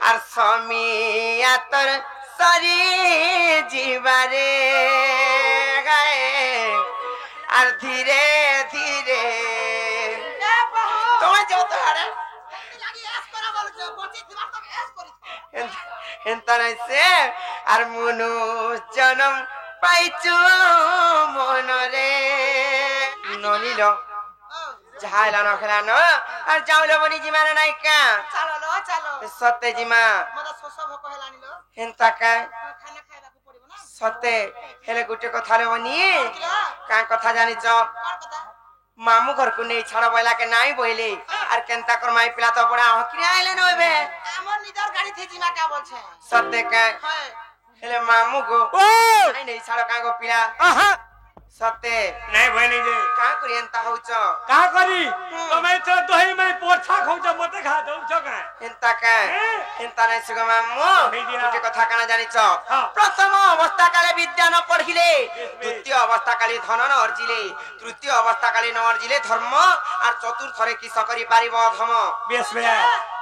আর সমিয়া তোর সরি জীবারে গায়ে আর ধীরে ধীরে তোমার যত হারে এন্তানাইছে আর মনু জনম পাইছু মনরে ননিল ঝাইলা নখলানো আর যাওলো বনি জিমারে নাইকা চালো লো চালো সতে জিমা মতে শোষ ভোক হেলানি লো হেন্তা কা খানা খাইବାକୁ ପଡିବ ନା সতে হেলে গুটে কথা রে বনি কিলা কা কথা জানিছ কোন কথা মামু ঘরকু নেই ছাড় বইলা কে নাই বইলে আর কেনতা কর মাই পিলা তো পড়া হকিরে আইলে নইবে আমার নিজের গাড়ি থেকে জিমা কা বলছে সতে কা হয় হেলে মামু গো ও নাই নেই ছাড় কা গো পিলা আহা সতে নাই ভয় নাই যে কা করি এন্তা হউছ কা করি তুমি তো দহি মাই পোছা খাউছ মতে খা দউছ কা এন্তা কা এন্তা নাই সুগ মামু হেইদিয়া। গুটে কথা কানা জানিছ হ্যাঁ। প্রথম অবস্থা কালে বিদ্যা ন পড়িলে দ্বিতীয় অবস্থা কালে ধন ন অর্জিলে তৃতীয় অবস্থা কালে ন অর্জিলে ধর্ম আর চতুর্থরে কিস করি পারিব অধম বেশ বে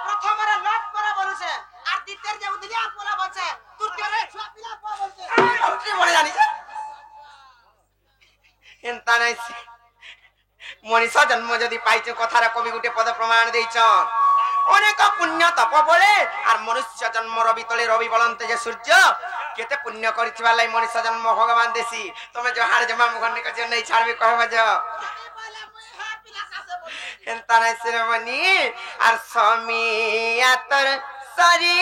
প্রথমরে লক করা বলছে আর দ্বিতীয় যে উদিলিয়া পোলা বলছে তৃতীয়রে ছুয়া পিলা পা বলছে কি বলে জানিস এন্তা নাই মনীষ জন্ম যদি পাইছ কথার কবি গুটে পদ প্রমাণ দেইছ অনেক পুণ্য তপ বলে আর মনুষ্য জন্ম রবি তলে রবি বলন্তে যে সূর্য কেতে পুণ্য করিছিবার লাই মনীষ জন্ম ভগবান দেশি তুমি যে হার জমা মুখনি কাছে নেই ছাড়বি কহবা যে বলে মুই হা পিলা কাছে বলছি এন্তা নাই শ্রমণী আর সমিয়া তোর সরি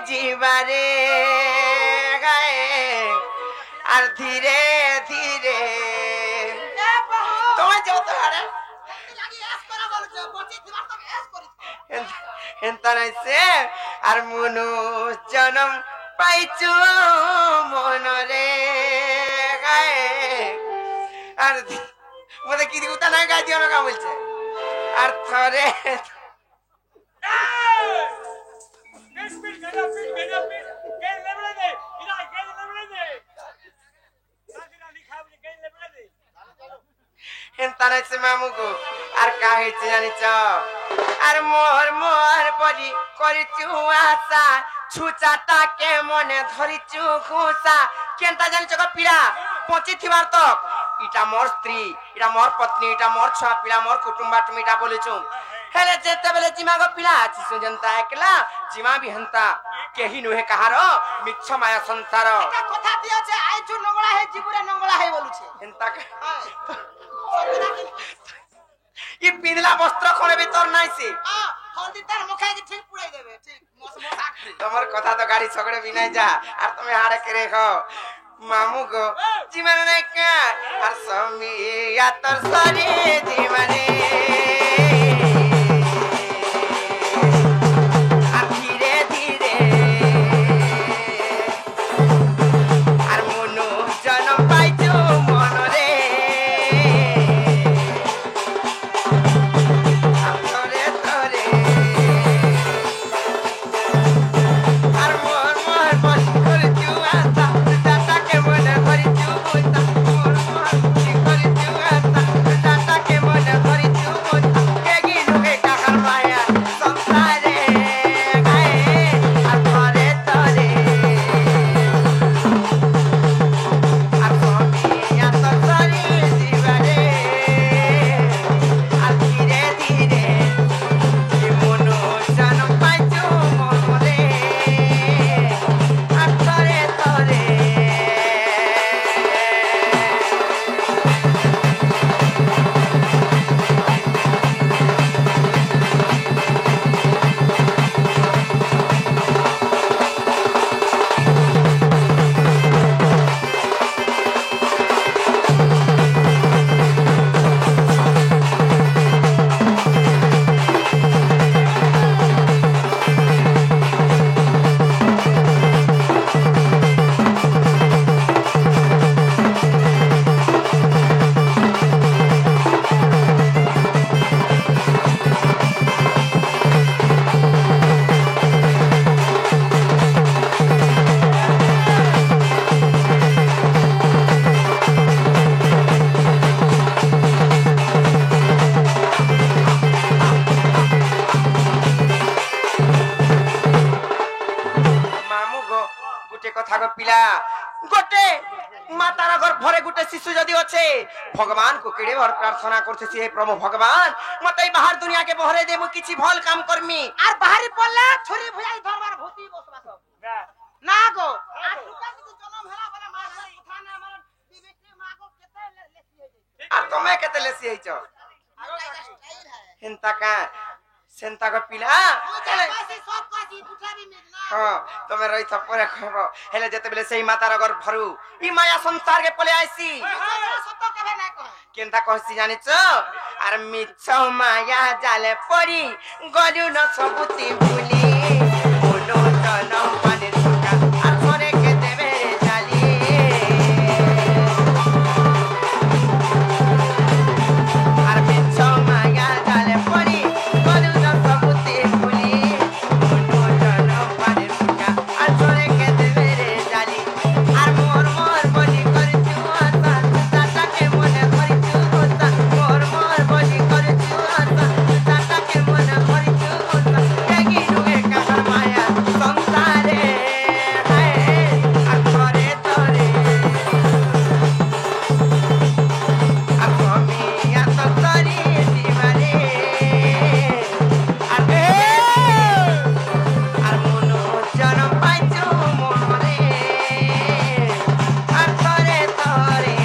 জীবারে গায়ে আর ধীরে ধীরে এ বহু তোমার যত হারে লাগি এস করা বলছে বলছি দিবার তো এস করিছ এন্তা নাইছে আর মনু জনম পাইছু মনরে গায়ে আর মতে কি দিগুতা নাই গাই দিও না কা বলছে আর থরে বেশ বেশ গেলা পিট কে লেবলে দে ইরা কে লেবলে দে সাথীরা লিখাবলি কে লেবলে দে এন্তা নাইছে মামুগো আর কা হইছে জানিছ আর মোর মোর পরি করিছু আশা ছুচাটাকে মনে ধরিছু খুসা কেনতা জানিছ গো পিলা পচি থিবার তো ইটা মোর স্ত্রী ইটা মোর পত্নী ইটা মোর ছুয়া পিলা মোর কুটুম্বা তুমি ইটা বলিছু হেলে যেতে বেলে জিমা গো পিলা চিসু জনতা একলা জিমা বি হন্তা কেহি নুহে কাহার মিচ্ছ মায়া সংসার এটা কথা দিয়েছে আইছু নঙ্গলা হে জিপুরে নঙ্গলা হে বলুছে এন্তা হয় ই পিনলা বস্ত্র খনে ভিতর নাইছে হলদি তার মুখে কি ঠিক পুড়াই দেবে ঠিক মস মস আকরি তোমার কথা তো গাড়ি ছগড়ে বিনাই যা আর তুমি হাড়ে কে রেখো মামু গো জীবন রেখা আর সমিয়া তোর সরি জীবনে আর ধীরে ধীরে আর মনু জনম পাইছো মনরে আর তোরে তোরে আর মোর মোর মন করিছু আশা দাতাকে মনে করিছু বুঝা মোর মোর মন করিছু আশা দাতাকে মনে করিছু কথা গো পিলা গোটে মাতার গর্ভরে গোটে শিশু যদি আছে ভগবান কো কেড়ে ভর প্রার্থনা করতেছি হে প্রভু ভগবান মতে বাহার দুনিয়াকে বহরে দে মু কিছু ভাল কাম করমি আর বাহারি পড়লে ছুরি ভুজাই ধরবার ভূতি বসবাস না গো আর টুকা যদি জন্ম হেলা বলে মা হেলা কথা না আমার বিবেকী মা গো কেতে লেসি হই আর তুমি কেতে লেসি হইছ স্টাইল है হেন্তা কা সেন্তা গো পিলা কইছি সব কইছি উঠাবি মেদ না হ্যাঁ তুমি রই থপরে কইব হেলে যেতে বেলে সেই মাতার গর্ভরু ই মায়া সংসার কে পলে আইছি সত্য কেবে না কয় কেনতা কইছি জানিছ আর মিছ মায়া জালে পরি গলু ন সবুতি ভুলি বলো জনম পানে সুকা আর মনে কে দেবে রে জালি আর মিছ মায়া জালে পরি গলু ন সবুতি ভুলি বলো জনম পানে সুকা আর মনে কে দেবে রে জালি আর মোর মোর বলি করিছু আশা তাটাকে মনে করিছু আশা মোর মোর বলি করিছু আশা তাটাকে মনে করিছু আশা লাগি নুগে কাহার মায়া সংসারে হায় আর ঘরে তরে আর আমি এত তরি দিবারে আর মনো জনম পাইছু মনে আর তরে তরে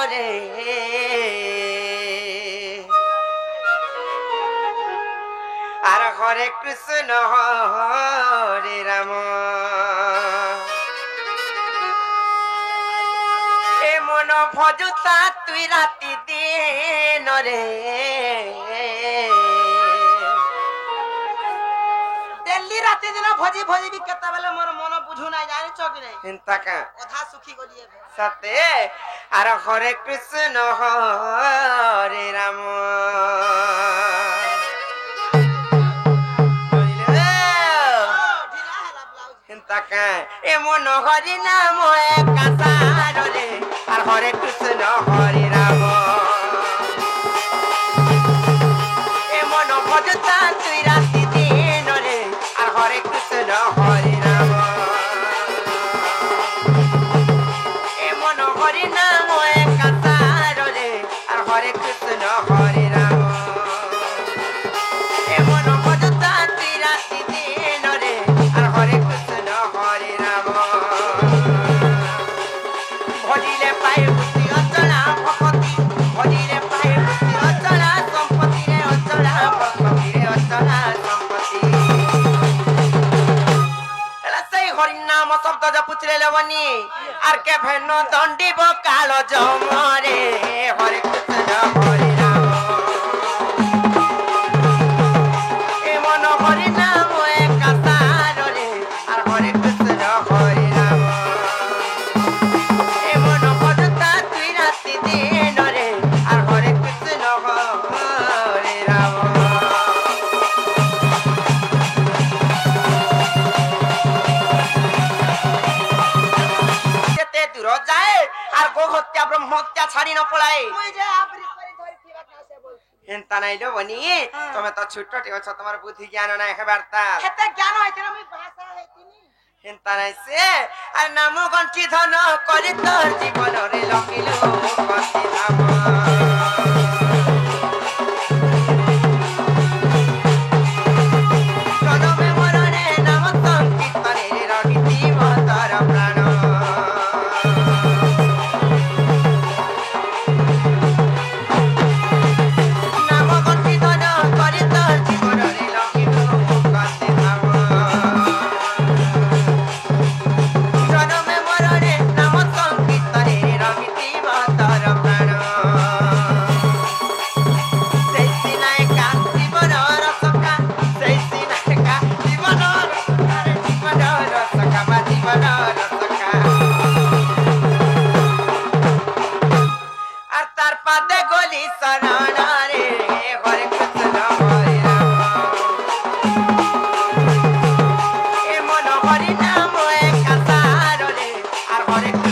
রে আর হরে কৃষ্ণ হরে রাম এ মন ভজুতা তুই রাতি দিন রে দিল্লি রাতে দিন ভজি ভজি বি কেতেবেলে মোর মন বুঝু নাই জানিছ কি নাই চিন্তা কা কথা সুখী গলিয়ে সাথে আর হরে কৃষ্ণ হরে রাম ঢিলা হেলা ব্লাউজ চিন্তা কা এ মন হরি নাম একাসার রে আর হরে কৃষ্ণ হরে রাম এ মন ভজতা তুই রাতি দিন রে আর হরে কৃষ্ণ হরে রাম এ মন হরি নাম একাসার রে আর হরে কৃষ্ণ হরে রাম এ মন ভজতা তুই রাতি দিন রে আর হরে কৃষ্ণ হরে রাম ভজিলে পায়ে বুদ্ধি অচলা ভকতি ভজিলে পায়ে বুদ্ধি অচলা সম্পত্তি রে অচলা ভকতি রে অচলা সম্পত্তি এলা সেই হরি নাম শব্দ জপুছিলে লবনি আর কে ভেন্ন দণ্ডিব কাল জমরে হরে কৃষ্ণ হরে রাম এ মন হরি নাম একাসার রে আর হরে কৃষ্ণ হরে রাম এ মন ভজতা তুই রাতি দিন রে আর হরে কৃষ্ণ হরে রাম যেতে দূর যায় আর গো হত্যা ব্রহ্ম হত্যা ছাড়ি ন পড়ায় মুই যে আবরি করে ধরি থিবা কাছে বল হেন্তা নাই লো বনি তুমি তো ছোটটি অছ তোমার বুদ্ধি জ্ঞান নাই হেবারতা হেতে জ্ঞান হইছিল মুই ভাষা হইতিনি হেন্তা নাই সে আর নাম গন্ঠি ধন করে তোর জীবন রে লকিলো গন্ঠি ধাম জনমে মরণে নাম সংকীর্তনে রগিতি মতর প্রাণ ঘরে